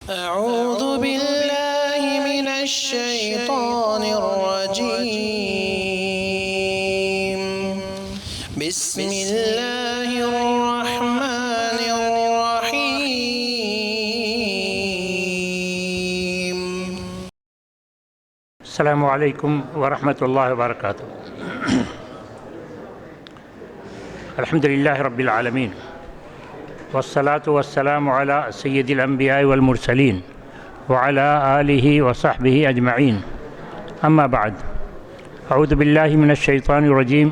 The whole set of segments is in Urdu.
أعوذ بالله من الشيطان الرجيم بسم الله الرحمن الرحيم. السلام علیکم ورحمۃ اللہ وبرکاتہ. الحمدللہ رب العالمین والصلاة والسلام علی سید الانبیاء والمرسلین وعلی آلہ وصحبہ اجمعین. اما بعد، اعوذ باللہ من الشیطان الرجیم.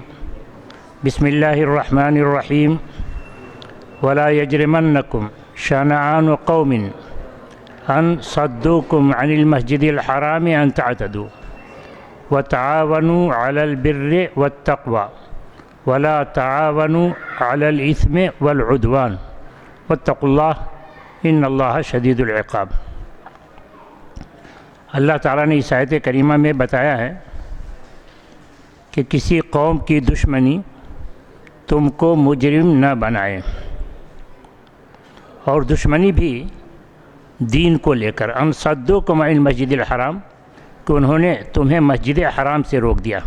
بسم اللہ الرحمن الرحیم. ولا یجرمنکم شنآن قوم ان صدوکم عن المسجد الحرام ان تعتدوا وتعاونوا على البر والتقوى ولا تعاونوا على الإثم والعدوان واتقوا اللہ ان اللہ شدید العقاب. اللہ تعالیٰ نے اس آیت کریمہ میں بتایا ہے کہ کسی قوم کی دشمنی تم کو مجرم نہ بنائے، اور دشمنی بھی دین کو لے کر. ان صدوکم عن المسجد الحرام، کہ انہوں نے تمہیں مسجد حرام سے روک دیا.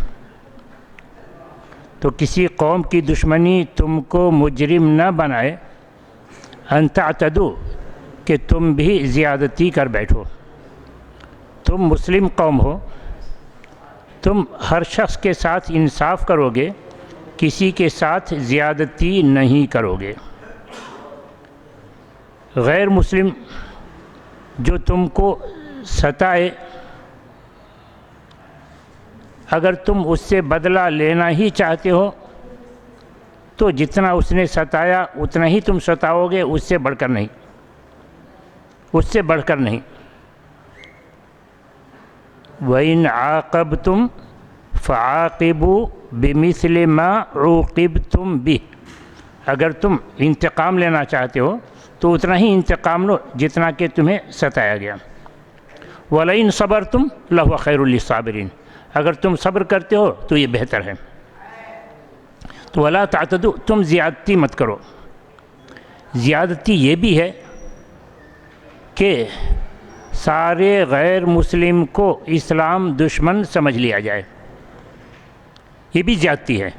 تو کسی قوم کی دشمنی تم کو مجرم نہ بنائے. ان تعتدوا، کہ تم بھی زیادتی کر بیٹھو. تم مسلم قوم ہو، تم ہر شخص کے ساتھ انصاف کرو گے، کسی کے ساتھ زیادتی نہیں کرو گے. غیر مسلم جو تم کو ستائے، اگر تم اس سے بدلہ لینا ہی چاہتے ہو تو جتنا اس نے ستایا اتنا ہی تم ستاؤ گے، اس سے بڑھ کر نہیں، اس سے بڑھ کر نہیں. وَإِنْ عَاقَبْتُمْ فَعَاقِبُوا بِمِثْلِ مَا عُوقِبْتُمْ بِهِ، اگر تم انتقام لینا چاہتے ہو تو اتنا ہی انتقام لو جتنا کہ تمہیں ستایا گیا. وَلَئِنْ صَبَرْتُمْ لَهُوَ خَيْرٌ لِلصَّابِرِينَ، اگر تم صبر کرتے ہو تو یہ بہتر ہے. تو وَلَا تَعْتَدُوا، تم زیادتی مت کرو. زیادتی یہ بھی ہے کہ سارے غیر مسلم کو اسلام دشمن سمجھ لیا جائے، یہ بھی زیادتی ہے.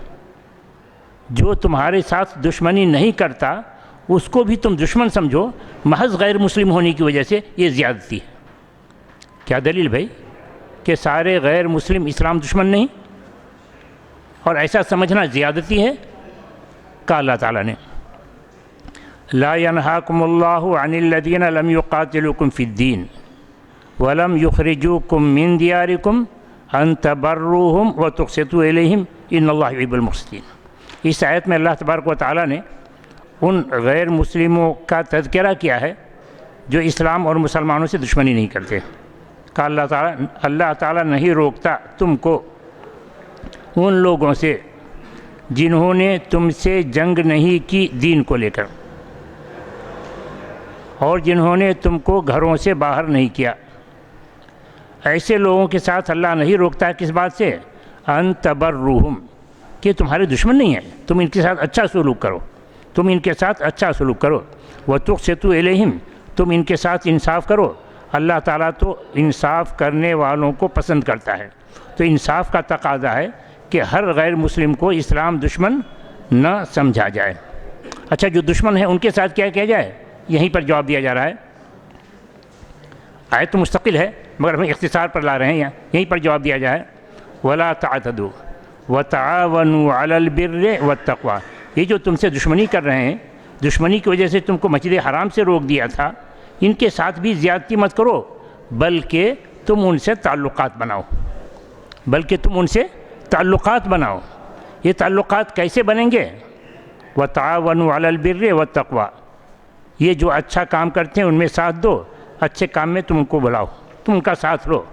جو تمہارے ساتھ دشمنی نہیں کرتا اس کو بھی تم دشمن سمجھو محض غیر مسلم ہونے کی وجہ سے، یہ زیادتی ہے. کیا دلیل بھائی کہ سارے غیر مسلم اسلام دشمن نہیں، اور ایسا سمجھنا زیادتی ہے؟ کہا اللہ تعالیٰ نے لا ينهاكم الله عن الذين لم يقاتلوكم في الدين ولم يخرجوكم من دياركم ان تبروهم وتقسطوا اليهم ان الله يحب المقسطين. اس آیت میں اللہ تبارک و تعالیٰ نے ان غیر مسلموں کا تذکرہ کیا ہے جو اسلام اور مسلمانوں سے دشمنی نہیں کرتے. کہ اللہ تعالیٰ نہیں روکتا تم کو ان لوگوں سے جنہوں نے تم سے جنگ نہیں کی دین کو لے کر، اور جنہوں نے تم کو گھروں سے باہر نہیں کیا. ایسے لوگوں کے ساتھ اللہ نہیں روکتا کس بات سے؟ ان تبروہم، کہ تمہارے دشمن نہیں ہیں، تم ان کے ساتھ اچھا سلوک کرو، تم ان کے ساتھ اچھا سلوک کرو. وتقسطوا الیہم، تم ان کے ساتھ انصاف کرو. اللہ تعالیٰ تو انصاف کرنے والوں کو پسند کرتا ہے. تو انصاف کا تقاضا ہے کہ ہر غیر مسلم کو اسلام دشمن نہ سمجھا جائے. اچھا، جو دشمن ہیں ان کے ساتھ کیا کیا جائے؟ یہیں پر جواب دیا جا رہا ہے. آیت تو مستقل ہے مگر ہم اختصار پر لا رہے ہیں، یہیں پر جواب دیا جائے. وَلَا تَعْتَدُوا وَتَعَاوَنُوا عَلَى الْبِرِّ وَالتَّقْوَى، یہ جو تم سے دشمنی کر رہے ہیں، دشمنی کی وجہ سے تم کو مسجد حرام سے روک دیا تھا، ان کے ساتھ بھی زیادتی مت کرو، بلکہ تم ان سے تعلقات بناؤ. یہ تعلقات کیسے بنیں گے؟ وَتَعَاوَنُوا عَلَى الْبِرِّ وَالتَّقْوَى، یہ جو اچھا کام کرتے ہیں ان میں ساتھ دو، اچھے کام میں تم ان کو بلاؤ، تم ان کا ساتھ لو.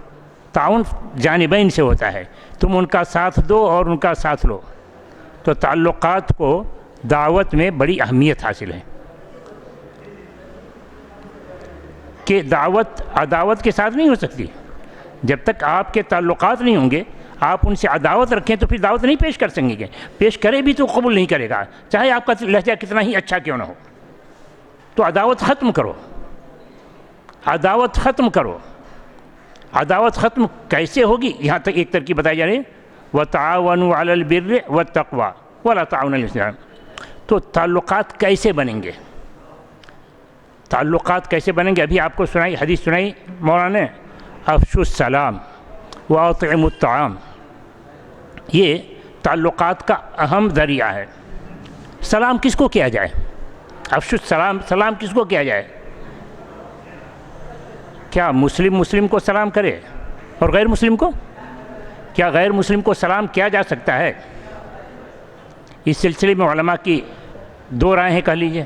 تعاون جانبین سے ہوتا ہے، تم ان کا ساتھ دو اور ان کا ساتھ لو. تو تعلقات کو دعوت میں بڑی اہمیت حاصل ہے کہ دعوت عداوت کے ساتھ نہیں ہو سکتی. جب تک آپ کے تعلقات نہیں ہوں گے، آپ ان سے عداوت رکھیں تو پھر دعوت نہیں پیش کر سکیں گے. پیش کرے بھی تو قبول نہیں کرے گا، چاہے آپ کا لہجہ کتنا ہی اچھا کیوں نہ ہو. تو عداوت ختم کرو. عداوت ختم کرو. عداوت ختم کیسے ہوگی؟ یہاں تک ایک ترکیب بتائی جا رہی ہے وَتَعَاوَنُوا عَلَى الْبِرِّ وَالتَّقْوَى وَلَا تَعَاوَنُوا عَلَى الْإِثْمِ. تو تعلقات کیسے بنیں گے؟ تعلقات کیسے بنیں گے؟ ابھی آپ کو سنائی حدیث سنائی مولانا نے افشوا السلام وَأَطْعِمُوا الطَّعَامَ. یہ تعلقات کا اہم ذریعہ ہے. سلام کس کو کیا جائے؟ افشوا السلام، سلام کس کو کیا جائے؟ کیا مسلم کو سلام کرے اور غیر مسلم کو؟ کیا غیر مسلم کو سلام کیا جا سکتا ہے؟ اس سلسلے میں علماء کی دو رائے ہیں کہہ لیجئے.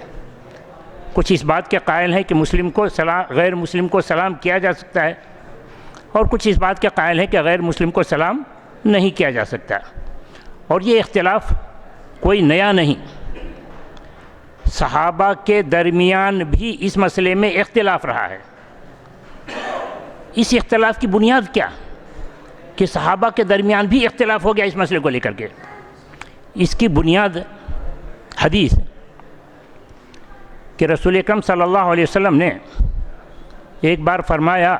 کچھ اس بات کے قائل ہیں کہ غیر مسلم کو سلام کیا جا سکتا ہے، اور کچھ اس بات کے قائل ہیں کہ غیر مسلم کو سلام نہیں کیا جا سکتا. اور یہ اختلاف کوئی نیا نہیں. صحابہ کے درمیان بھی اس مسئلے میں اختلاف رہا ہے. اس اختلاف کی بنیاد کیا کہ صحابہ کے درمیان بھی اختلاف ہو گیا اس مسئلے کو لے کر کے؟ اس کی بنیاد حدیث کہ رسول اکرم صلی اللہ علیہ وسلم نے ایک بار فرمایا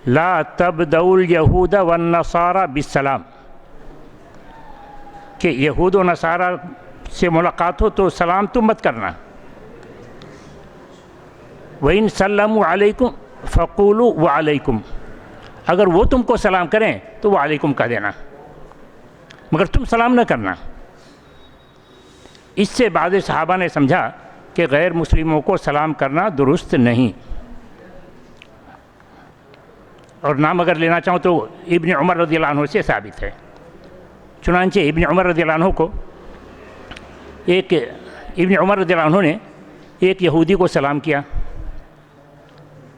لا تبدؤوا اليہود والنصارى بالسلام، کہ یہود و نصارہ سے ملاقات ہو تو سلام تم مت کرنا. وَإِن سَلَّمُوا عَلَيْكُمْ فَقُولُوا وَعَلَيْكُمْ، اگر وہ تم کو سلام کریں تو وعلیکم کہہ دینا، مگر تم سلام نہ کرنا. اس سے بعض صحابہ نے سمجھا کہ غیر مسلموں کو سلام کرنا درست نہیں. اور نام اگر لینا چاہوں تو ابن عمر رضی اللہ عنہ سے ثابت ہے. چنانچہ ابن عمر رضی اللہ عنہ کو ابن عمر رضی اللہ عنہ نے ایک یہودی کو سلام کیا.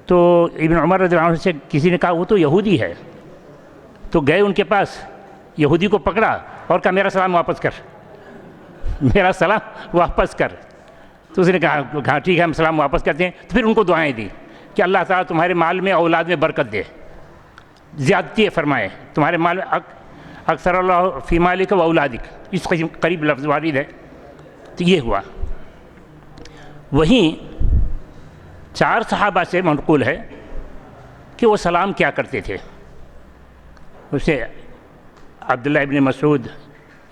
تو ابن عمر رضی اللہ عنہ سے کسی نے کہا وہ تو یہودی ہے. تو گئے ان کے پاس، یہودی کو پکڑا اور کہا میرا سلام واپس کر، میرا سلام واپس کر. تو اس نے کہا ٹھیک ہے ہم سلام واپس کرتے ہیں. تو پھر ان کو دعائیں دی کہ اللہ تعالیٰ تمہارے مال میں اولاد میں برکت دے، زیادتی فرمائے تمہارے مال میں، اکثر اللہ فی مالک و اولادک، اس قریب لفظ وارد ہے. تو یہ ہوا. وہیں 4 صحابہ سے منقول ہے کہ وہ سلام کیا کرتے تھے. اسے عبداللہ ابن مسعود،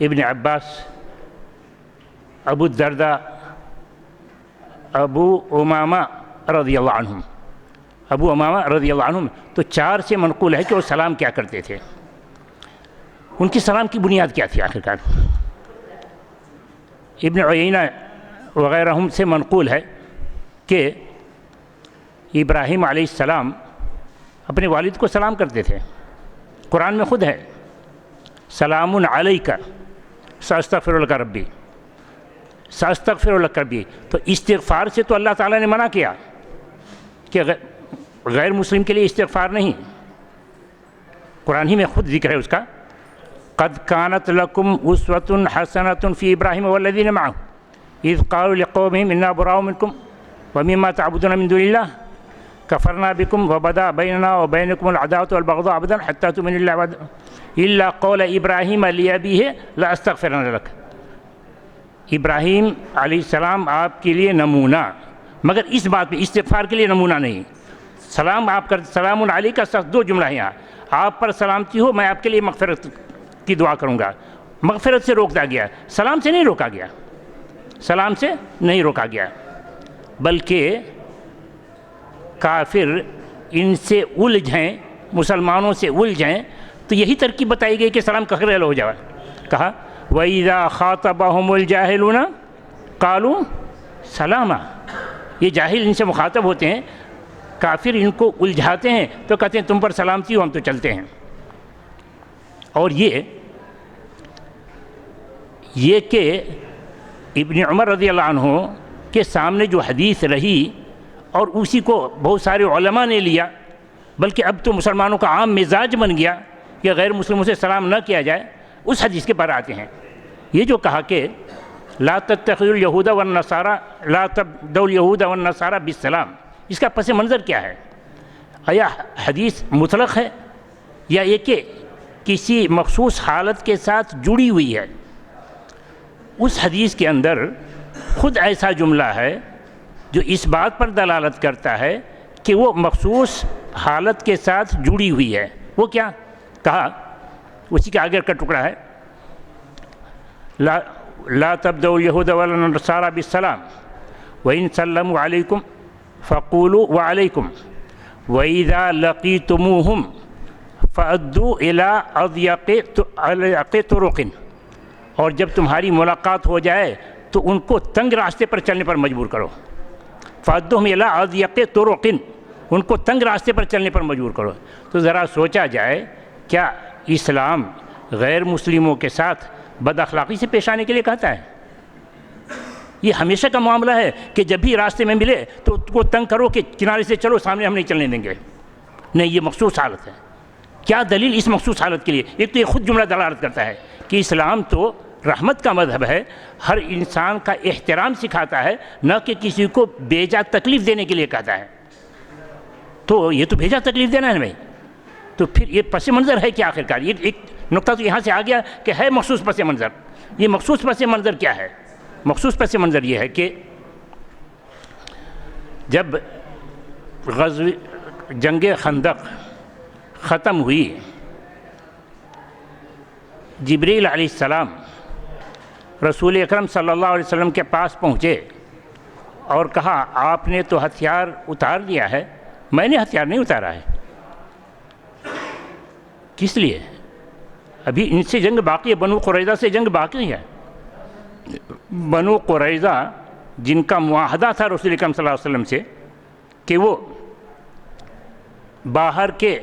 ابن عباس، ابو الدرداء، ابو امامہ رضی اللہ عنہم، ابو امامہ رضی اللہ عنہم. تو 4 سے منقول ہے کہ وہ سلام کیا کرتے تھے. ان کی سلام کی بنیاد کیا تھی آخرکار؟ ابن عیینہ وغیرہ سے منقول ہے کہ ابراہیم علیہ السلام اپنے والد کو سلام کرتے تھے. قرآن میں خود ہے سلام علیک ساستغفر لک ربی، ساستغفر لک ربی. تو استغفار سے تو اللہ تعالیٰ نے منع کیا کہ غیر مسلم کے لیے استغفار نہیں. قرآن ہی میں خود ذکر ہے اس کا قد کانت لکم اسوۃ حسنۃ فی ابراہیم والذین معہ اذ قالوا لقومہم انا براء منکم ومما تعبدون من دون اللہ کفرنا بکم وبدا بیننا وبینکم العداوۃ والبغضاء ابدا حتی تؤمنوا الا قول ابراہیم لابیہ لاستغفرن لک. ابراہیم علیہ السلام آپ کے لیے نمونہ، مگر اس بات پہ استغفار کے لیے نمونہ نہیں. سلام آپ کر، سلام علیک کا 2 جملہ ہے یہاں. آپ پر سلامتی ہو، میں آپ کے لیے مغفرت کی دعا کروں گا. مغفرت سے روکا گیا، سلام سے نہیں روکا گیا، سلام سے نہیں روکا گیا. بلکہ کافر ان سے الجھیں، مسلمانوں سے الجھیں تو یہی ترکیب بتائی گئی کہ سلام کخرل ہو جائے. کہا وَإِذَا خَاطَبَهُمُ الْجَاهِلُونَ قَالُوا سَلَامًا. یہ جاہل ان سے مخاطب ہوتے ہیں، کافر ان کو الجھاتے ہیں تو کہتے ہیں تم پر سلامتی ہو، ہم تو چلتے ہیں. اور یہ کہ ابن عمر رضی اللہ عنہ کے سامنے جو حدیث رہی اور اسی کو بہت سارے علماء نے لیا، بلکہ اب تو مسلمانوں کا عام مزاج بن گیا کہ غیر مسلموں سے سلام نہ کیا جائے، اس حدیث کے پر آتے ہیں. یہ جو کہا کہ لا تتخذوا اليہود والنصارى لا تبدؤوا اليہود والنصارى بالسلام، اس کا پس منظر کیا ہے؟ آیا حدیث مطلق ہے یا یہ کہ کسی مخصوص حالت کے ساتھ جڑی ہوئی ہے؟ اس حدیث کے اندر خود ایسا جملہ ہے جو اس بات پر دلالت کرتا ہے کہ وہ مخصوص حالت کے ساتھ جڑی ہوئی ہے۔ وہ کیا کہا؟ اسی کے آگے کا ٹکڑا ہے، لا تبدؤوا اليهود ولا النصارى بالسلام وإن سلموا عليكم فقولوا وعليكم وإذا لقيتموهم فأدوا إلى أضيق طرق، اور جب تمہاری ملاقات ہو جائے تو ان کو تنگ راستے پر چلنے پر مجبور کرو۔ فأدوهم إلى أضيق طرق، ان کو تنگ راستے پر چلنے پر مجبور کرو۔ تو ذرا سوچا جائے، کیا اسلام غیر مسلموں کے ساتھ بد اخلاقی سے پیش آنے کے لیے کہتا ہے؟ یہ ہمیشہ کا معاملہ ہے کہ جب بھی راستے میں ملے تو اس کو تنگ کرو کہ کنارے سے چلو، سامنے ہم نہیں چلنے دیں گے۔ نہیں، یہ مخصوص حالت ہے۔ کیا دلیل اس مخصوص حالت کے لیے؟ ایک تو یہ خود جملہ دلالت کرتا ہے کہ اسلام تو رحمت کا مذہب ہے، ہر انسان کا احترام سکھاتا ہے، نہ کہ کسی کو بیجا تکلیف دینے کے لیے کہتا ہے۔ تو یہ تو بیجا تکلیف دینا ہے بھائی، تو پھر یہ پس منظر ہے کہ آخر کار یہ ایک نقطہ تو یہاں سے آ گیا کہ ہے مخصوص پس منظر۔ یہ مخصوص پس منظر کیا ہے؟ مخصوص پس منظر یہ ہے کہ جب جنگ خندق ختم ہوئی، جبریل علیہ السلام رسول اکرم صلی اللہ علیہ وسلم کے پاس پہنچے اور کہا آپ نے تو ہتھیار اتار دیا ہے، میں نے ہتھیار نہیں اتارا ہے۔ کس لیے؟ ابھی ان سے جنگ باقی ہے، بنو قریظہ سے جنگ باقی ہے۔ بنو قریظہ جن کا معاہدہ تھا رسول اکرم صلی اللہ علیہ وسلم سے کہ وہ باہر کے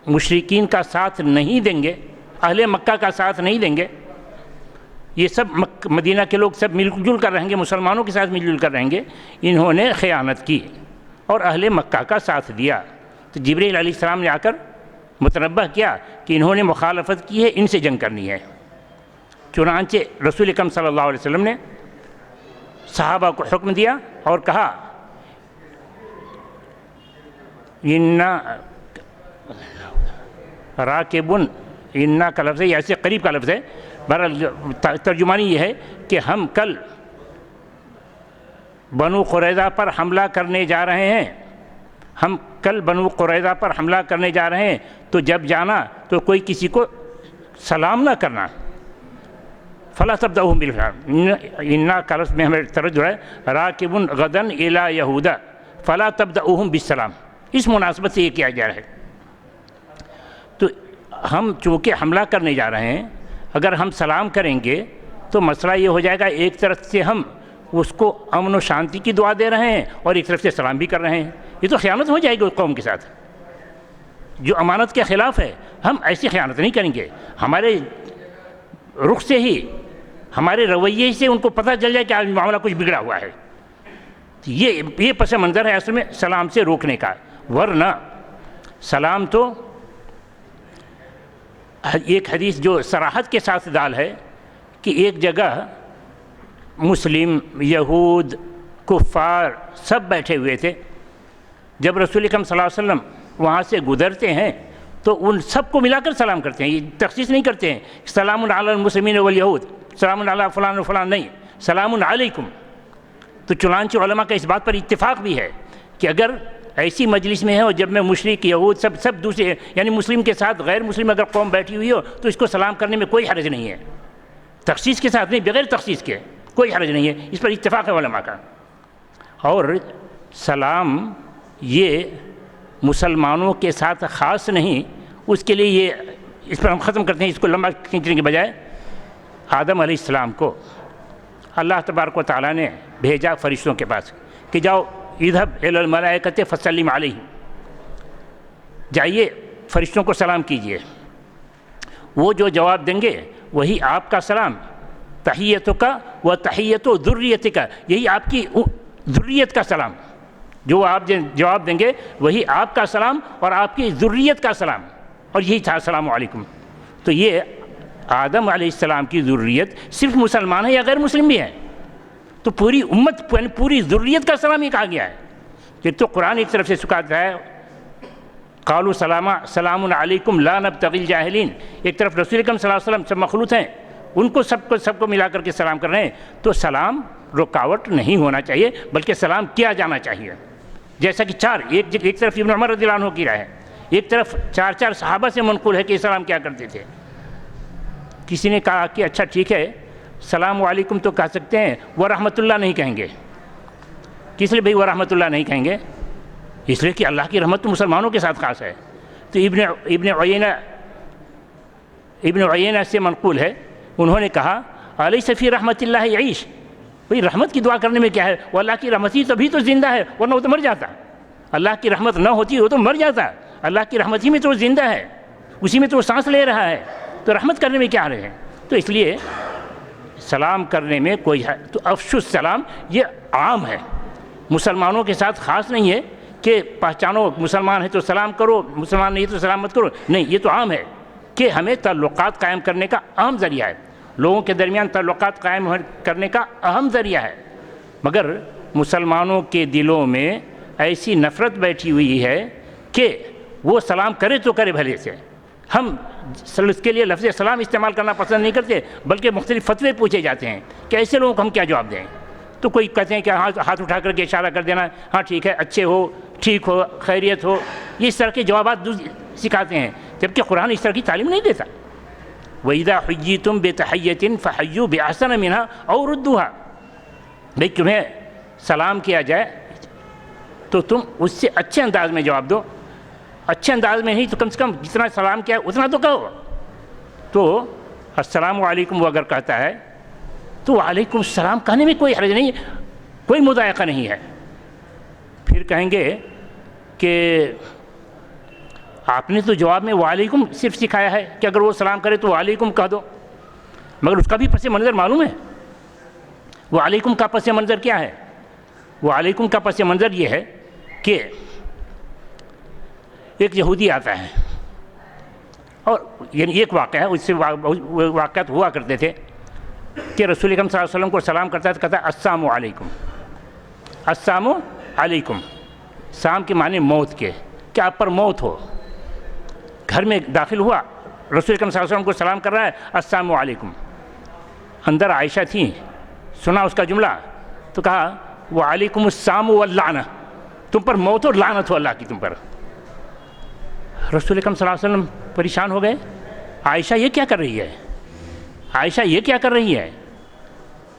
مشرکین کا ساتھ نہیں دیں گے، اہل مکہ کا ساتھ نہیں دیں گے، یہ سب مدینہ کے لوگ سب مل جل کر رہیں گے، مسلمانوں کے ساتھ مل جل کر رہیں گے، انہوں نے خیانت کی اور اہل مکہ کا ساتھ دیا۔ تو جبریل علیہ السلام نے آ کر متنبہ کیا کہ انہوں نے مخالفت کی ہے، ان سے جنگ کرنی ہے۔ چنانچہ رسول اکرم صلی اللہ علیہ وسلم نے صحابہ کو حکم دیا اور کہا اِنَّا راکبن، اِنَّا کا لفظ ہے، یا ایسے قریب کا لفظ ہے، بہرحال ترجمانی یہ ہے کہ ہم کل بنو قریظہ پر حملہ کرنے جا رہے ہیں، ہم کل بنو قریظہ پر حملہ کرنے جا رہے ہیں، تو جب جانا تو کوئی کسی کو سلام نہ کرنا۔ فلا تبدؤهم بالسلام، انا کا لفظ میں ہمیں ترجمہ ہے راکب غدا الی یہودا فلا تبدؤهم بالسلام، اس مناسبت سے یہ کیا جا رہا ہے۔ تو ہم چونکہ حملہ کرنے جا رہے ہیں، اگر ہم سلام کریں گے تو مسئلہ یہ ہو جائے گا، ایک طرف سے ہم اس کو امن و شانتی کی دعا دے رہے ہیں اور ایک طرف سے سلام بھی کر رہے ہیں، یہ تو خیانت ہو جائے گی اس قوم کے ساتھ جو امانت کے خلاف ہے۔ ہم ایسی خیانت نہیں کریں گے، ہمارے رخ سے ہی، ہمارے رویے سے ان کو پتہ چل جائے کہ آج معاملہ کچھ بگڑا ہوا ہے۔ یہ پس منظر ہے اصل میں سلام سے روکنے کا، ورنہ سلام تو ایک حدیث جو صراحت کے ساتھ دال ہے کہ ایک جگہ مسلم، یہود، کفار سب بیٹھے ہوئے تھے، جب رسول اکرم صلی اللہ علیہ وسلم وہاں سے گزرتے ہیں تو ان سب کو ملا کر سلام کرتے ہیں، یہ تخصیص نہیں کرتے ہیں سلام علی المسلمین والیہود، سلام علی فلان و فلان، نہیں، سلام علیکم۔ تو چنانچہ علماء کا اس بات پر اتفاق بھی ہے کہ اگر ایسی مجلس میں ہے اور جب میں مشرک، یہود سب دوسرے یعنی مسلم کے ساتھ غیر مسلم اگر قوم بیٹھی ہوئی ہو تو اس کو سلام کرنے میں کوئی حرج نہیں ہے، تخصیص کے ساتھ نہیں، بغیر تخصیص کے کوئی حرج نہیں ہے، اس پر اتفاق ہے علماء کا۔ اور سلام یہ مسلمانوں کے ساتھ خاص نہیں، اس کے لیے یہ اس پر ہم ختم کرتے ہیں، اس کو لمبا کھینچنے کے بجائے آدم علیہ السلام کو اللہ تبارک و تعالیٰ نے بھیجا فرشتوں کے پاس کہ جاؤ اذهب الی الملائکۃ فسلم علیہم، جائیے فرشتوں کو سلام کیجئے، وہ جو جواب دیں گے وہی آپ کا سلام، تحیتک و تحیت ذریتک، یہی آپ کی ذریت کا سلام، جو آپ جواب دیں گے وہی آپ کا سلام اور آپ کی ذریت کا سلام، اور یہی تھا السلام علیکم۔ تو یہ آدم علیہ السلام کی ذریت صرف مسلمان ہے یا غیر مسلم بھی ہے؟ تو پوری امت، پوری ذریت کا سلام ہی کہا گیا ہے۔ کہ تو قرآن ایک طرف سے سکھاتا ہے قالوا سلام علیکم لا نبتغی الجاہلین، ایک طرف رسول اکرم صلی اللہ علیہ وسلم سب مخلوط ہیں، ان کو سب کو ملا کر کے سلام کر رہے ہیں۔ تو سلام رکاوٹ نہیں ہونا چاہیے بلکہ سلام کیا جانا چاہیے. جیسا کہ ایک طرف ابن عمر رضی اللہ عنہ کی رائے ہے، ایک طرف 4 صحابہ سے منقول ہے کہ سلام کیا کرتے تھے. کسی نے کہا کہ اچھا ٹھیک ہے السلام علیکم تو کہہ سکتے ہیں، ورحمۃ اللہ نہیں کہیں گے. کس لیے بھئی ورحمۃ اللہ نہیں کہیں گے؟ اس لیے کہ اللہ کی رحمت تو مسلمانوں کے ساتھ خاص ہے. تو ابن عیینہ سے منقول ہے، انہوں نے کہا الیس فی رحمت اللہ یعیش، بھئی رحمت کی دعا کرنے میں کیا ہے؟ وہ اللہ کی رحمت ہی تبھی تو زندہ ہے، ورنہ وہ تو مر جاتا. اللہ کی رحمت نہ ہوتی وہ تو مر جاتا. اللہ کی رحمت ہی میں تو وہ زندہ ہے، اسی میں تو وہ سانس لے رہا ہے، تو رحمت کرنے میں کیا رہے ہیں؟ تو اس لیے سلام کرنے میں کوئی ہے تو افشو السلام یہ عام ہے، مسلمانوں کے ساتھ خاص نہیں ہے کہ پہچانو مسلمان ہے تو سلام کرو، مسلمان نہیں تو سلام مت کرو. نہیں، یہ تو عام ہے کہ ہمیں تعلقات قائم کرنے کا اہم ذریعہ ہے، لوگوں کے درمیان تعلقات قائم کرنے کا اہم ذریعہ ہے. مگر مسلمانوں کے دلوں میں ایسی نفرت بیٹھی ہوئی ہے کہ وہ سلام کرے تو کرے بھلے سے. ہم اس کے لیے لفظ سلام استعمال کرنا پسند نہیں کرتے بلکہ مختلف فتوے پوچھے جاتے ہیں کہ ایسے لوگوں کو ہم کیا جواب دیں. تو کوئی کہتے ہیں کہ ہاتھ اٹھا کر کے اشارہ کر دینا، ہاں ٹھیک ہے، اچھے ہو، ٹھیک ہو، خیریت ہو، یہ اس طرح کے جوابات سکھاتے ہیں، جبکہ قرآن اس طرح کی تعلیم نہیں دیتا. وَإِذَا حُيِّيتُم بِتَحِيَّةٍ فَحَيُّوا بِأَحْسَنَ مِنْهَا أَوْ رُدُّوهَا. بھئی تمہیں سلام کیا جائے تو تم اس سے اچھے انداز میں جواب دو، اچھے انداز میں نہیں تو کم سے کم جتنا سلام کیا ہے اتنا تو کہو. تو السلام علیکم وہ اگر کہتا ہے تو وعلیکم السلام کہنے میں کوئی حرج نہیں، کوئی مضائقہ نہیں ہے. پھر کہیں گے کہ آپ نے تو جواب میں وعلیکم صرف سکھایا ہے کہ اگر وہ سلام کرے تو وعلیکم کہہ دو، مگر اس کا بھی پس منظر معلوم ہے. وعلیکم کا پس منظر کیا ہے؟ وعلیکم کا پس منظر یہ ہے کہ ایک یہودی آتا ہے، اور یعنی ایک واقعہ ہے، اس سے واقعات ہوا کرتے تھے کہ رسول اکرم صلی اللہ علیہ وسلم کو سلام کرتا ہے تو کہتا ہے السلام علیکم. السلام علیکم، سام کے معنی موت کے، کہ آپ پر موت ہو. گھر میں داخل ہوا، رسول اکرم صلی اللہ علیہ وسلم کو سلام کر رہا ہے السلام علیکم. اندر عائشہ تھیں، سنا اس کا جملہ تو کہا وعلیکم السلام واللعنہ، تم پر موت اور لعنت ہو اللہ کی تم پر. رسول اکرم صلی اللہ علیہ وسلم پریشان ہو گئے، عائشہ یہ کیا کر رہی ہے؟ عائشہ یہ کیا کر رہی ہے؟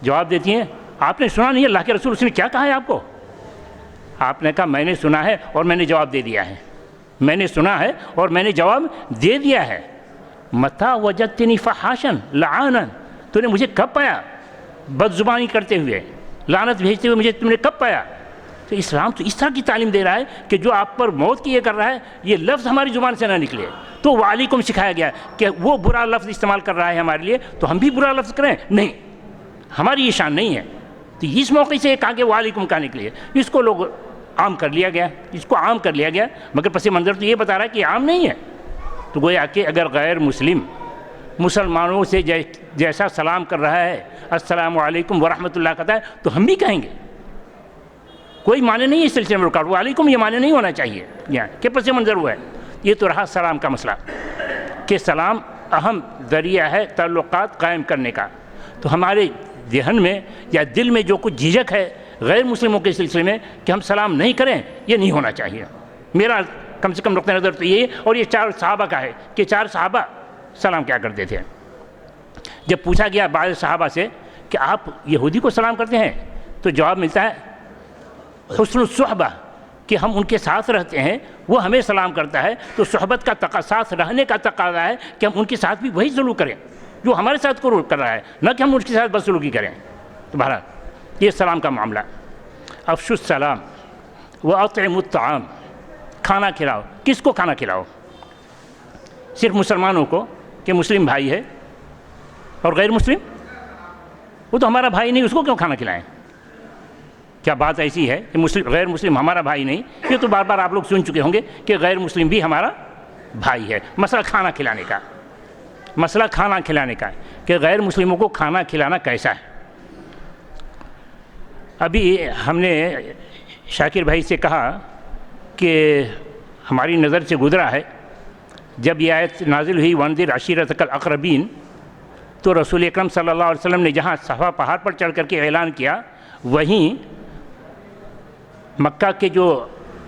جواب دیتی ہیں آپ نے سنا نہیں اللہ کے رسول اس نے کیا کہا ہے آپ کو؟ آپ نے کہا میں نے سنا ہے اور میں نے جواب دے دیا ہے، میں نے سنا ہے اور میں نے جواب دے دیا ہے. متى وجدتنی فحاشا لعانا، تو نے مجھے کب پایا بد زبانی کرتے ہوئے، لعنت بھیجتے ہوئے مجھے تم نے کب پایا؟ تو اسلام تو اس طرح کی تعلیم دے رہا ہے کہ جو آپ پر موت کی یہ کر رہا ہے یہ لفظ ہماری زبان سے نہ نکلے. تو وعلیکم سکھایا گیا کہ وہ برا لفظ استعمال کر رہا ہے ہمارے لیے تو ہم بھی برا لفظ کریں؟ نہیں، ہماری یہ شان نہیں ہے. تو اس موقع سے کہا کہ وعلیکم کہنے کے لیے اس کو لوگ عام کر لیا گیا، اس کو عام کر لیا گیا، مگر پس منظر تو یہ بتا رہا ہے کہ عام نہیں ہے. تو گویا کہ اگر غیر مسلم مسلمانوں سے جیسا سلام کر رہا ہے السلام علیکم ورحمۃ اللہ کہتا ہے تو ہم بھی کہیں گے. کوئی معنی نہیں ہے اس سلسلے میں رکاوٹ، وعلیکم یہ معنی نہیں ہونا چاہیے یہاں کہ پس منظر ہوا ہے. یہ تو رہا سلام کا مسئلہ کہ سلام اہم ذریعہ ہے تعلقات قائم کرنے کا. تو ہمارے ذہن میں یا دل میں جو کچھ جھجک ہے غیر مسلموں کے سلسلے میں کہ ہم سلام نہیں کریں، یہ نہیں ہونا چاہیے. میرا کم سے کم نقطہ نظر تو یہ ہے. اور یہ 4 صحابہ کا ہے کہ 4 صحابہ سلام کیا کرتے تھے. جب پوچھا گیا بعض صحابہ سے کہ آپ یہودی کو سلام کرتے ہیں تو جواب ملتا ہے حسن الصحبہ، کہ ہم ان کے ساتھ رہتے ہیں وہ ہمیں سلام کرتا ہے تو صحبت کا ساتھ رہنے کا تقاضا ہے کہ ہم ان کے ساتھ بھی وہی سلوک کریں جو ہمارے ساتھ کو کر رہا ہے، نہ کہ ہم ان کے ساتھ بدسلوکی کریں. تو بہرحال یہ سلام کا معاملہ. افشوا السلام واطعموا الطعام، کھانا کھلاؤ. کس کو کھانا کھلاؤ؟ صرف مسلمانوں کو کہ مسلم بھائی ہے، اور غیر مسلم وہ تو ہمارا بھائی نہیں، اس کو کیوں کھانا کھلائیں؟ کیا بات ایسی ہے کہ غیر مسلم ہمارا بھائی نہیں؟ یہ تو بار بار آپ لوگ سن چکے ہوں گے کہ غیر مسلم بھی ہمارا بھائی ہے. مسئلہ کھانا کھلانے کا، مسئلہ کھانا کھلانے کا کہ غیر مسلموں کو کھانا کھلانا کیسا ہے. ابھی ہم نے شاکر بھائی سے کہا کہ ہماری نظر سے گزرا ہے جب یہ آیت نازل ہوئی وانذر عشیرتک الاقربین، تو رسول اکرم صلی اللہ علیہ وسلم نے جہاں صفا پہاڑ پر چڑھ کر کے اعلان کیا وہیں مکہ کے جو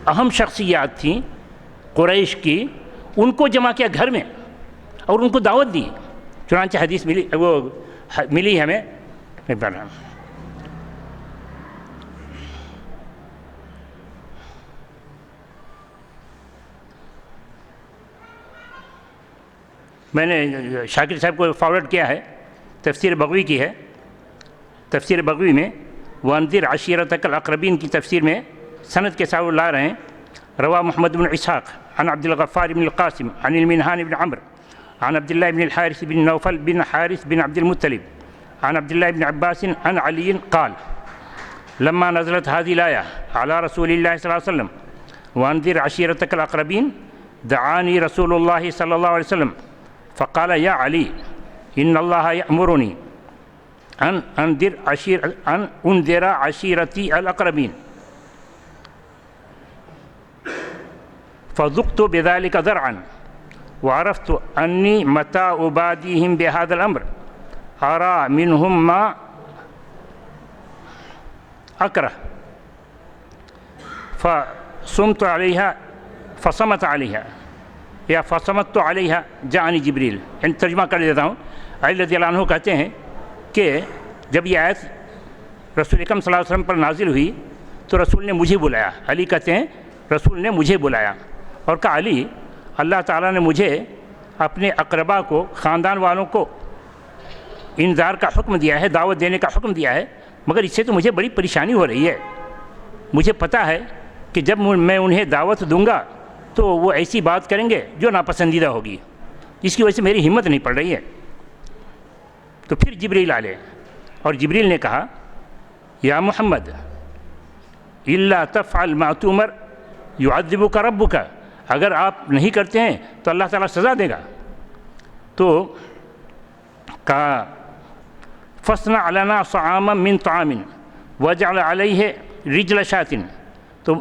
اہم شخصیات تھیں قریش کی، ان کو جمع کیا گھر میں اور ان کو دعوت دی. چنانچہ حدیث ملی ہمیں. میں نے شاکر صاحب کو فارورڈ کیا ہے، تفسیر بغوی کی ہے. تفسیر بغوی میں وانذر عشیرتک الاقربین کی تفسیر میں سند کے ساتھ لا رہے ہیں. روا محمد بن اسحاق عن عبد الغفار بن القاسم عن المنہان بن عمرو عن عبد اللہ بن الحارث بن نوفل بن حارث بن عبد المطلب عن عبد اللہ بن عباس عن علی قال لما نزلت هذه الآية على رسول الله صلى الله عليه وسلم وانذر عشيرتك الأقربين دعاني رسول الله صلى الله عليه وسلم فقال يا علي إن الله يأمرني أن أنذر عشيرتي الأقربين فذقت بذلك ذرعا وعرفت أني متى أباديهم بهذا الأمر أرى منهم ما أكره فصمت عليها یا فصمت علیہ جاءنی جبریل. ترجمہ کر دیتا ہوں. علی رضی اللہ عنہ کہتے ہیں کہ جب یہ آیت رسول اکرم صلی اللہ علیہ وسلم پر نازل ہوئی تو رسول نے مجھے بلایا. علی کہتے ہیں رسول نے مجھے بلایا اور کہا علی اللہ تعالیٰ نے مجھے اپنے اقربا کو، خاندان والوں کو انذار کا حکم دیا ہے، دعوت دینے کا حکم دیا ہے، مگر اس سے تو مجھے بڑی پریشانی ہو رہی ہے. مجھے پتہ ہے کہ جب میں انہیں دعوت دوں گا تو وہ ایسی بات کریں گے جو ناپسندیدہ ہوگی، اس کی وجہ سے میری ہمت نہیں پڑ رہی ہے. تو پھر جبریل آئے اور جبریل نے کہا یا محمد الا تفعل ما تؤمر يعذبك ربك، اگر آپ نہیں کرتے ہیں تو اللہ تعالیٰ سزا دے گا. تو کہا فاصنع لنا طعاما من طعام واجعل علیہ رجل شاة. تو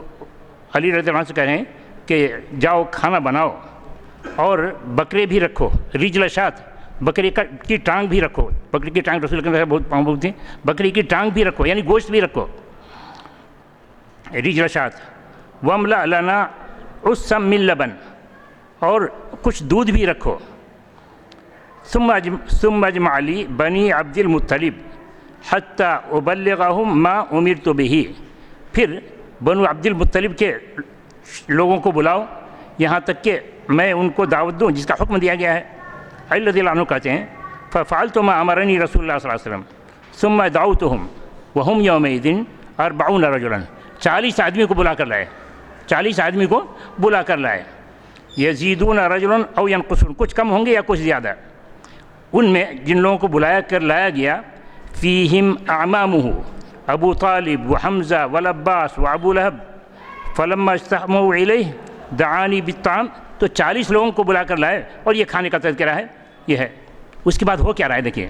علی رضی اللہ عنہ سے کہہ رہے ہیں کہ جاؤ کھانا بناؤ اور بکرے بھی رکھو، رجل شاة، بکری کی ٹانگ بھی رکھو. بکری کی ٹانگ رسول اللہ بہت محبوب تھی. بکری کی ٹانگ بھی رکھو یعنی گوشت بھی رکھو، رجل شاة. واملأ لنا عصا من لبن، اور کچھ دودھ بھی رکھو. ثم اجمع لی بنی عبد المطلب حتی ابلغہم ما امرت به، پھر بنو عبد المطلب کے لوگوں کو بلاؤ یہاں تک کہ میں ان کو دعوت دوں جس کا حکم دیا گیا ہے. علی رضی اللہ عنہ کہتے ہیں ففعلت ما امرنی رسول اللہ صلی اللہ علیہ وسلم ثم دعوتهم وهم یومئذ 40 رجلا. 40 آدمی کو بلا کر لائے، 40 آدمی کو بلا کر لائے. یزیدون رجلا او ینقصون، کچھ کم ہوں گے یا کچھ زیادہ. ان میں جن لوگوں کو بلایا کر لایا گیا فیہم اعمامہ ابو طالب وحمزہ والعباس وابو لہب فلما استحموا الیہ دعانی بالطعام. تو 40 لوگوں کو بلا کر لائے اور یہ کھانے کا تذکرہ ہے، یہ ہے. اس کے بعد ہو کیا رہا ہے دیکھیے.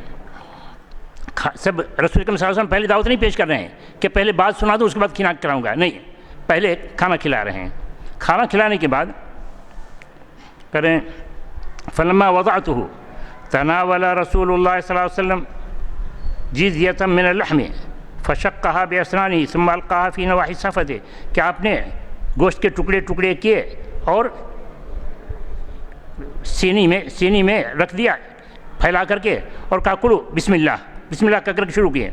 سب رسول اکرم صلی اللہ علیہ وسلم پہلے دعوت نہیں پیش کر رہے ہیں کہ پہلے بات سنا دو اس کے بعد کھانا کھلاؤں گا، نہیں، پہلے کھانا کھلا رہے ہیں. کھانا کھلانے کے بعد کریں فلما وضعته تناول رسول اللہ صلی اللہ علیہ وسلم جزیة من اللحم فشقها بأسنانه ثم القاها في نواحي صفته، کہ آپ نے گوشت کے ٹکڑے ٹکڑے کیے اور سینی میں رکھ دیا پھیلا کر کے اور کہا کلو بسم اللہ، بسم اللہ کہہ کر کے شروع کیے.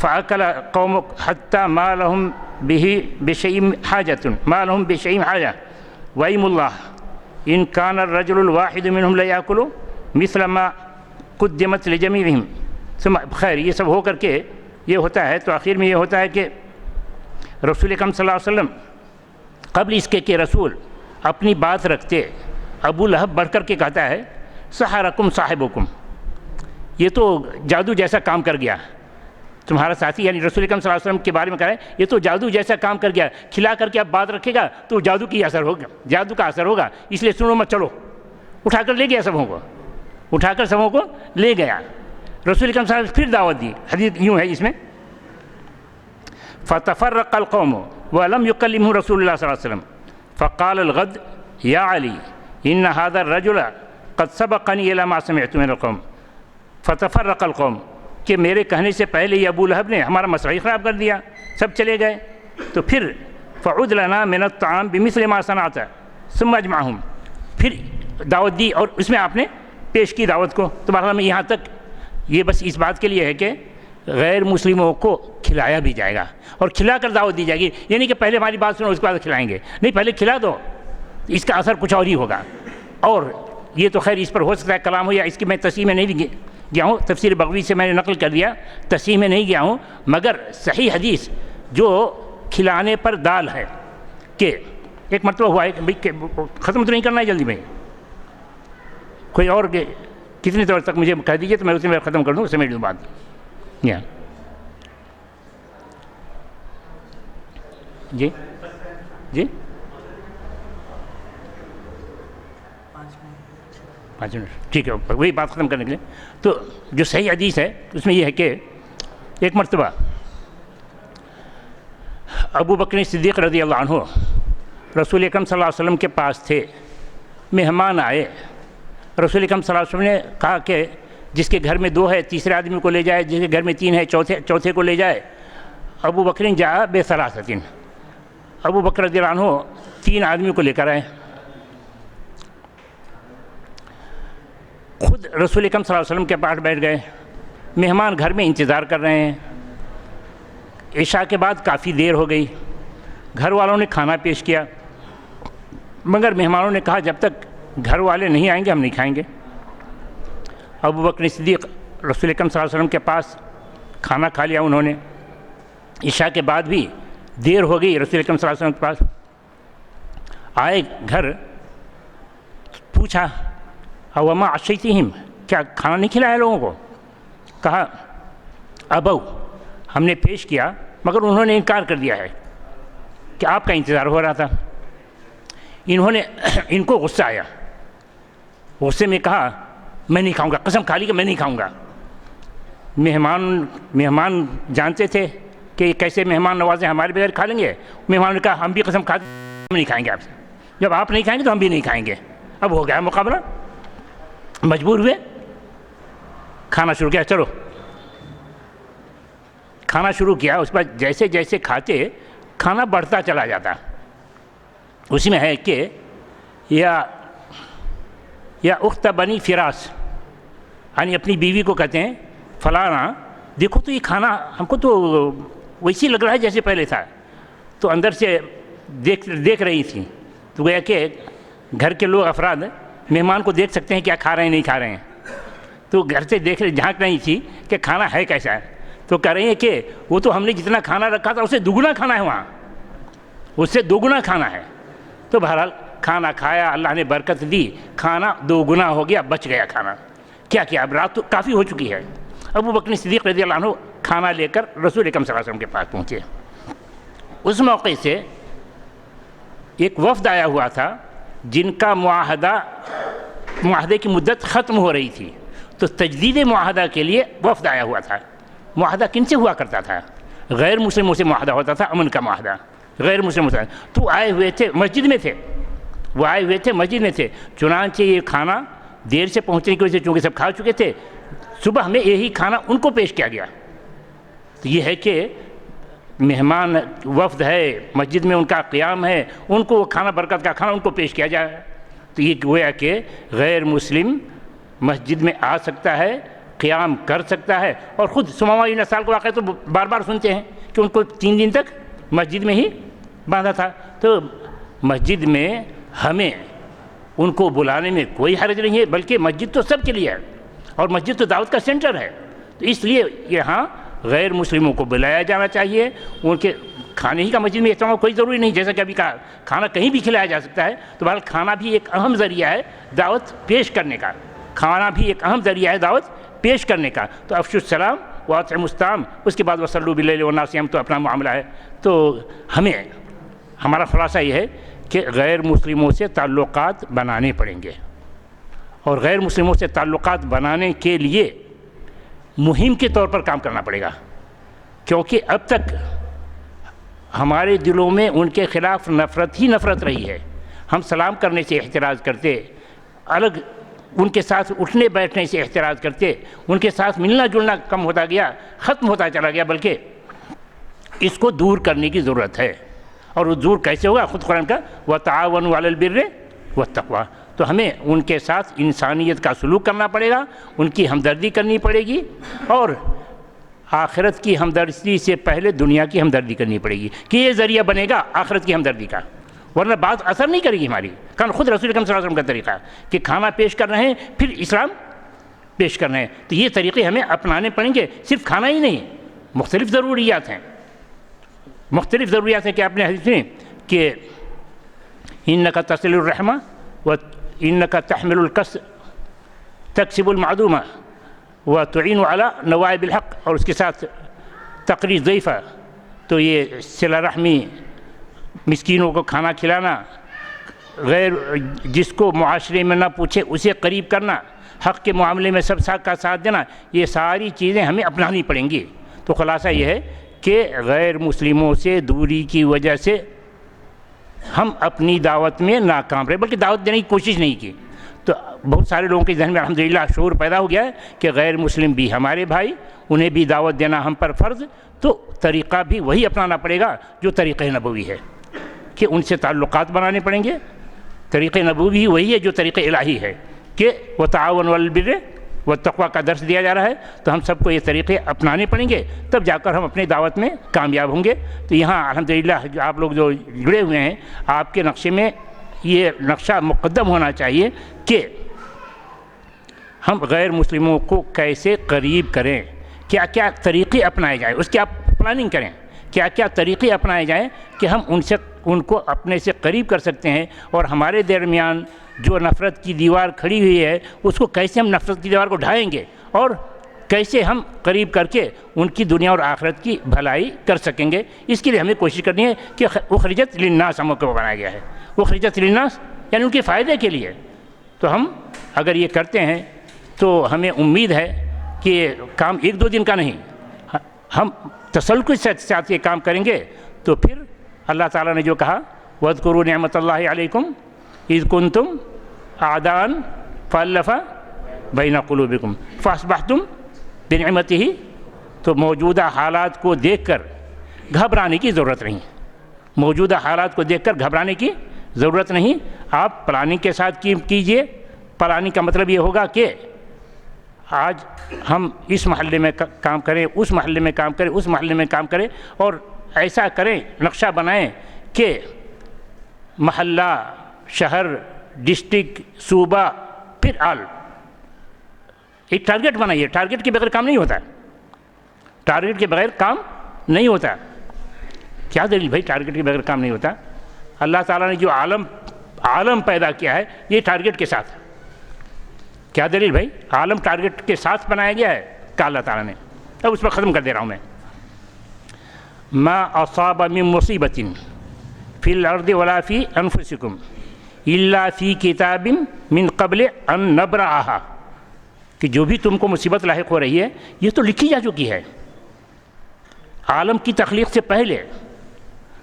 فأكل قوم حتى ما لهم بشيء حاجة وأيم الله إن كان الرجل الواحد منهم ليأكل مثل ما قدمت لجميعهم. ثم خیر یہ سب ہو کر کے یہ ہوتا ہے تو آخر میں یہ ہوتا ہے کہ رسول اکرم صلی اللہ علیہ وسلم قبل اس کے کہ رسول اپنی بات رکھتے، ابو لہب بڑھ کر کے کہتا ہے سحرکم صاحبکم، یہ تو جادو جیسا کام کر گیا تمہارا ساتھی، یعنی رسول اکرم صلی اللہ علیہ وسلم کے بارے میں کہا ہے یہ تو جادو جیسا کام کر گیا، کھلا کر کے اب بات رکھے گا تو جادو کی اثر ہوگا، جادو کا اثر ہوگا، اس لیے سنو مت، چلو. اٹھا کر لے گیا سبوں کو، اٹھا کر سبوں کو لے گیا. رسول اکرم صلی اللہ علیہ وسلم پھر دعوت دی. حدیث یوں ہے اس میں فتفرق القوم ولم يكلمه رسول الله صلی اللہ علیہ وسلم فقال الغد يا علي ان هذا الرجل قد سبقني الى ما سمعت من القوم فتفرق القوم. کہ میرے کہنے سے پہلے ہی ابو لہب نے ہمارا مسئلہ ہی خراب کر دیا، سب چلے گئے۔ تو پھر فعد لنا من الطعام بمثل ما صنعت ثم اجمعهم، پھر دعوت دی اور اس میں آپ نے پیش کی دعوت کو۔ تو بہرحال میں یہاں تک یہ بس اس بات کے لیے ہے کہ غیر مسلموں کو کھلایا بھی جائے گا اور کھلا کر دعوت دی جائے گی، یہ نہیں کہ پہلے ہماری بات سنو اس کے بعد کھلائیں گے، نہیں، پہلے کھلا دو، اس کا اثر کچھ اور ہی ہوگا۔ اور یہ تو خیر اس پر ہو سکتا ہے کلام ہو، یا اس کی میں تصحیح میں نہیں گیا ہوں، تفسیر بغوی سے میں نے نقل کر دیا، تصحیح میں نہیں گیا ہوں، مگر صحیح حدیث جو کھلانے پر دال ہے کہ ایک مرتبہ ہوا ہے کہ ختم تو نہیں کرنا ہے جلدی میں، کوئی اور کتنی دور تک مجھے کہہ دیجیے تو میں اسے میں ختم کر دوں، سمیٹ دوں بات۔ جی جی 5 منٹ ٹھیک ہے، وہی بات ختم کرنے کے لیے۔ تو جو صحیح حدیث ہے اس میں یہ ہے کہ ایک مرتبہ ابو بکر صدیق رضی اللہ عنہ رسول اکرم صلی اللہ علیہ وسلم کے پاس تھے، مہمان آئے، رسول اکرم صلی اللہ علیہ وسلم نے کہا کہ جس کے گھر میں 2 ہے تیسرے آدمی کو لے جائے، جس کے گھر میں 3 ہے چوتھے کو لے جائے۔ ابو بکر جاء بثلاثۃ، ابو بکر رضی اللہ عنہ 3 آدمیوں کو لے کر آئے، خود رسول اکرم صلی اللہ علیہ وسلم کے پاس بیٹھ گئے، مہمان گھر میں انتظار کر رہے ہیں۔ عشاء کے بعد کافی دیر ہو گئی، گھر والوں نے کھانا پیش کیا، مگر مہمانوں نے کہا جب تک گھر والے نہیں آئیں گے ہم نہیں کھائیں گے۔ ابو بکر صدیق رسول اکرم صلی اللہ علیہ وسلم کے پاس کھانا کھا لیا انہوں نے، عشاء کے بعد بھی دیر ہو گئی، رسول اکرم صلی اللہ علیہ وسلم کے پاس آئے، گھر پوچھا اوما عشیتہم، کیا کھانا نہیں کھلایا لوگوں کو؟ کہا ابو، ہم نے پیش کیا مگر انہوں نے انکار کر دیا ہے کہ آپ کا انتظار ہو رہا تھا۔ ان کو غصہ آیا، غصے میں کہا میں نہیں کھاؤں گا، قسم کھا لی کہ میں نہیں کھاؤں گا۔ مہمان جانتے تھے کہ کیسے مہمان نوازے، ہمارے بغیر کھا لیں گے۔ مہمانوں نے کہا ہم بھی قسم کھاتے ہم نہیں کھائیں گے آپ سے، جب آپ نہیں کھائیں گے تو ہم بھی نہیں کھائیں گے۔ اب ہو گیا مقابلہ، مجبور ہوئے، کھانا شروع کیا، چلو کھانا شروع کیا۔ اس کے بعد جیسے جیسے کھاتے کھانا بڑھتا چلا جاتا، اسی میں ہے کہ یا اخت بنی فراس، یعنی اپنی بیوی کو کہتے ہیں فلانا دیکھو تو یہ کھانا ہم کو تو ویسی لگ رہا ہے جیسے پہلے تھا، تو اندر سے دیکھ رہی تھی، تو گویا کہ گھر کے لوگ افراد مہمان کو دیکھ سکتے ہیں کیا کھا رہے ہیں نہیں کھا رہے ہیں، تو گھر سے جھانک رہی تھی کہ کھانا ہے کیسا ہے، تو کہہ رہی ہیں کہ وہ تو ہم نے جتنا کھانا رکھا تھا اس سے دگنا کھانا ہے، وہاں اس سے 2 گنا کھانا ہے۔ تو بہرحال کھانا کھایا، اللہ نے برکت دی، کھانا 2 گنا ہو گیا، بچ گیا کھانا۔ کیا اب رات تو کافی ہو چکی ہے۔ ابو بکر صدیق رضی اللہ عنہ کھانا لے کر رسول اکرم صلی اللہ علیہ وسلم کے پاس پہنچے۔ اس موقع سے ایک وفد آیا ہوا تھا جن کا معاہدے کی مدت ختم ہو رہی تھی، تو تجدید معاہدہ کے لیے وفد آیا ہوا تھا۔ معاہدہ کن سے ہوا کرتا تھا؟ غیر مسلموں سے معاہدہ ہوتا تھا، امن کا معاہدہ، غیر مسلموں سے۔ تو آئے ہوئے تھے، مسجد میں تھے، وہ آئے ہوئے تھے مسجد میں تھے، چنانچہ یہ کھانا دیر سے پہنچنے کی وجہ سے چونکہ سب کھا چکے تھے، صبح میں یہی کھانا ان کو پیش کیا گیا۔ تو یہ ہے کہ مہمان وفد ہے، مسجد میں ان کا قیام ہے، ان کو وہ کھانا، برکت کا کھانا ان کو پیش کیا جائے۔ تو یہ گویا کہ غیر مسلم مسجد میں آ سکتا ہے، قیام کر سکتا ہے، اور خود ثمامہ بن اسال کو واقعہ تو بار بار سنتے ہیں کہ ان کو 3 دن تک مسجد میں ہی باندھا تھا۔ تو مسجد میں ہمیں ان کو بلانے میں کوئی حرج نہیں ہے، بلکہ مسجد تو سب کے لیے ہے، اور مسجد تو دعوت کا سینٹر ہے، تو اس لیے یہاں غیر مسلموں کو بلایا جانا چاہیے۔ ان کے کھانے ہی کا مسجد میں اہتمام کوئی ضروری نہیں، جیسا کہ ابھی کہا کھانا کہیں بھی کھلایا جا سکتا ہے، تو بہرحال کھانا بھی ایک اہم ذریعہ ہے دعوت پیش کرنے کا، کھانا بھی ایک اہم ذریعہ ہے دعوت پیش کرنے کا۔ تو افشوا السلام واطعموا الطعام، اس کے بعد وصلوا باللیل والناس نیم، تو اپنا معاملہ ہے۔ تو ہمارا خلاصہ یہ ہے کہ غیر مسلموں سے تعلقات بنانے پڑیں گے، اور غیر مسلموں سے تعلقات بنانے کے لیے مہم کے طور پر کام کرنا پڑے گا، کیونکہ اب تک ہمارے دلوں میں ان کے خلاف نفرت ہی نفرت رہی ہے۔ ہم سلام کرنے سے احتراز کرتے، الگ ان کے ساتھ اٹھنے بیٹھنے سے احتراز کرتے، ان کے ساتھ ملنا جلنا کم ہوتا گیا، ختم ہوتا چلا گیا، بلکہ اس کو دور کرنے کی ضرورت ہے۔ اور وہ دور کیسے ہوگا؟ خود قرآن کا وَتَعَاوَنُوا عَلَى الْبِرِّ وَالتَّقْوَىٰ، تو ہمیں ان کے ساتھ انسانیت کا سلوک کرنا پڑے گا، ان کی ہمدردی کرنی پڑے گی، اور آخرت کی ہمدردی سے پہلے دنیا کی ہمدردی کرنی پڑے گی کہ یہ ذریعہ بنے گا آخرت کی ہمدردی کا، ورنہ بات اثر نہیں کرے گی ہماری۔ کان خود رسول اکرم صلی اللہ علیہ وسلم کا طریقہ کہ کھانا پیش کر رہے ہیں پھر اسلام پیش کر رہے ہیں، تو یہ طریقے ہمیں اپنانے پڑیں گے۔ صرف کھانا ہی نہیں، مختلف ضروریات ہیں، مختلف ضروریات ہیں کہ آپ نے حدیث میں کہ انک تصل الرحمہ وانک تحمل الکس تکسب المعدومہ وتعین علی نوائب الحق، اور اس کے ساتھ تقری ضعیفہ، تو یہ صلہ رحمی، مسکینوں کو کھانا کھلانا، غیر جس کو معاشرے میں نہ پوچھے اسے قریب کرنا، حق کے معاملے میں سب کا ساتھ دینا، یہ ساری چیزیں ہمیں اپنانی پڑیں گی۔ تو خلاصہ یہ ہے کہ غیر مسلموں سے دوری کی وجہ سے ہم اپنی دعوت میں ناکام رہے، بلکہ دعوت دینے کی کوشش نہیں کی، تو بہت سارے لوگوں کے ذہن میں الحمدللہ شعور پیدا ہو گیا ہے کہ غیر مسلم بھی ہمارے بھائی، انہیں بھی دعوت دینا ہم پر فرض، تو طریقہ بھی وہی اپنانا پڑے گا جو طریقہ نبوی ہے، کہ ان سے تعلقات بنانے پڑیں گے۔ طریقہ نبوی وہی ہے جو طریقہ الہی ہے کہ وَتَعَاوَنُوا عَلَى الْبِرِّ وَالتَّقْوَىٰ کا درس دیا جا رہا ہے، تو ہم سب کو یہ طریقے اپنانے پڑیں گے، تب جا کر ہم اپنی دعوت میں کامیاب ہوں گے۔ تو یہاں الحمدللہ جو آپ لوگ جو جڑے ہوئے ہیں، آپ کے نقشے میں یہ نقشہ مقدم ہونا چاہیے کہ ہم غیر مسلموں کو کیسے قریب کریں، کیا کیا طریقے اپنائے جائیں، اس کی آپ پلاننگ کریں، کیا کیا طریقے اپنائے جائیں کہ ہم ان کو اپنے سے قریب کر سکتے ہیں، اور ہمارے درمیان جو نفرت کی دیوار کھڑی ہوئی ہے اس کو کیسے ہم نفرت کی دیوار کو ڈھائیں گے، اور کیسے ہم قریب کر کے ان کی دنیا اور آخرت کی بھلائی کر سکیں گے۔ اس کے لیے ہمیں کوشش کرنی ہے کہ اخرجت للناس ہم کو بنایا گیا ہے، اخرجت للناس یعنی ان کے فائدے کے لیے۔ تو ہم اگر یہ کرتے ہیں تو ہمیں امید ہے کہ کام ایک دو دن کا نہیں، ہم تسلسل کے ساتھ یہ کام کریں گے، تو پھر اللہ تعالیٰ نے جو کہا وَاذْكُرُوا نِعْمَتَ اللَّهِ عَلَيْكُمْ إِذْ كُنْتُمْ أَعْدَاءً فَأَلَّفَ بَيْنَ قُلُوبِكُمْ فَأَصْبَحْتُمْ بِنِعْمَتِهِ، تو موجودہ حالات کو دیکھ کر گھبرانے کی ضرورت نہیں، موجودہ حالات کو دیکھ کر گھبرانے کی ضرورت نہیں، آپ پلاننگ کے ساتھ کیجئے۔ پلاننگ کا مطلب یہ ہوگا کہ آج ہم اس محلے میں کام کریں، اس محلے میں کام کریں، اس محلے میں کام کریں، اور ایسا کریں، نقشہ بنائیں کہ محلہ، شہر، ڈسٹرکٹ، صوبہ، پھر آل، ایک ٹارگٹ بنائیے۔ ٹارگٹ کے بغیر کام نہیں ہوتا، ٹارگٹ کے بغیر کام نہیں ہوتا۔ کیا دلیل بھائی ٹارگٹ کے بغیر کام نہیں ہوتا؟ اللہ تعالیٰ نے جو عالم پیدا کیا ہے یہ ٹارگٹ کے ساتھ، کیا دلیل بھائی؟ عالم ٹارگٹ کے ساتھ بنایا گیا ہے کہ اللہ تعالیٰ نے۔ اب اس پر ختم کر دے رہا ہوں میں۔ ما اصاب من مصیبت فی الارض ولا فی انفسکم الا فی کتاب من قبل ان نبرأها، کہ جو بھی تم کو مصیبت لاحق ہو رہی ہے یہ تو لکھی جا چکی ہے عالم کی تخلیق سے پہلے،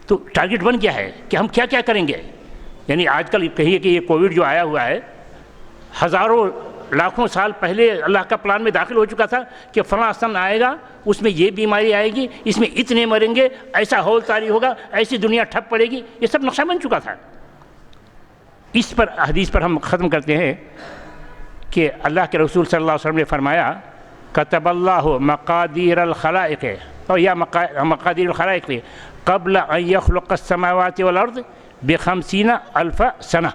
تو ٹارگٹ بن گیا ہے کہ ہم کیا کیا کریں گے۔ یعنی آج کل کہیے کہ یہ کووڈ جو آیا ہوا ہے، ہزاروں لاکھوں سال پہلے اللہ کا پلان میں داخل ہو چکا تھا کہ فلاں سن آئے گا، اس میں یہ بیماری آئے گی، اس میں اتنے مریں گے، ایسا ہول طاری ہوگا، ایسی دنیا ٹھپ پڑے گی، یہ سب نقشہ بن چکا تھا۔ اس پر حدیث پر ہم ختم کرتے ہیں کہ اللہ کے رسول صلی اللہ علیہ وسلم نے فرمایا کتب اللہ مقادیر الخلائق، اور یا مقادیر الخلائق قبل ان یخلق السماوات والارض ب50,000 سنہ،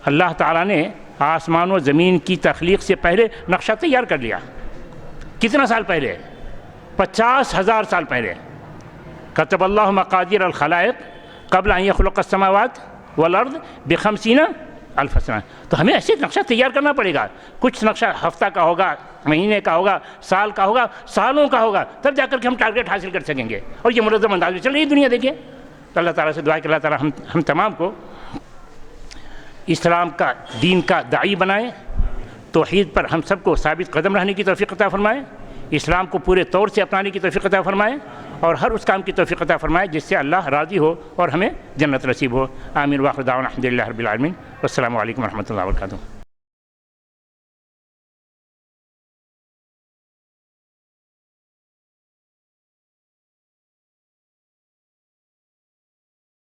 اللہ تعالیٰ نے آسمان و زمین کی تخلیق سے پہلے نقشہ تیار کر لیا۔ کتنا سال پہلے؟ 50,000 سال پہلے۔ کتب اللہ مقادیر الخلائق قبل ان یخلق السماوات والارض ب50,000 سنہ۔ تو ہمیں ایسے نقشہ تیار کرنا پڑے گا، کچھ نقشہ ہفتہ کا ہوگا، مہینے کا ہوگا، سال کا ہوگا، سالوں کا ہوگا، تب جا کر کے ہم ٹارگٹ حاصل کر سکیں گے، اور یہ منظم انداز میں چل رہی دنیا دیکھیے۔ تو اللہ تعالیٰ سے دعا کہ اللہ تعالیٰ ہم تمام کو اسلام کا، دین کا داعی بنائے، توحید پر ہم سب کو ثابت قدم رہنے کی توفیق عطا فرمائے، اسلام کو پورے طور سے اپنانے کی توفیق عطا فرمائے، اور ہر اس کام کی توفیق عطا فرمائے جس سے اللہ راضی ہو اور ہمیں جنت نصیب ہو۔ آمین۔ واخر دعوانا الحمد للہ رب العالمین، والسلام علیکم ورحمۃ اللہ وبرکاتہ۔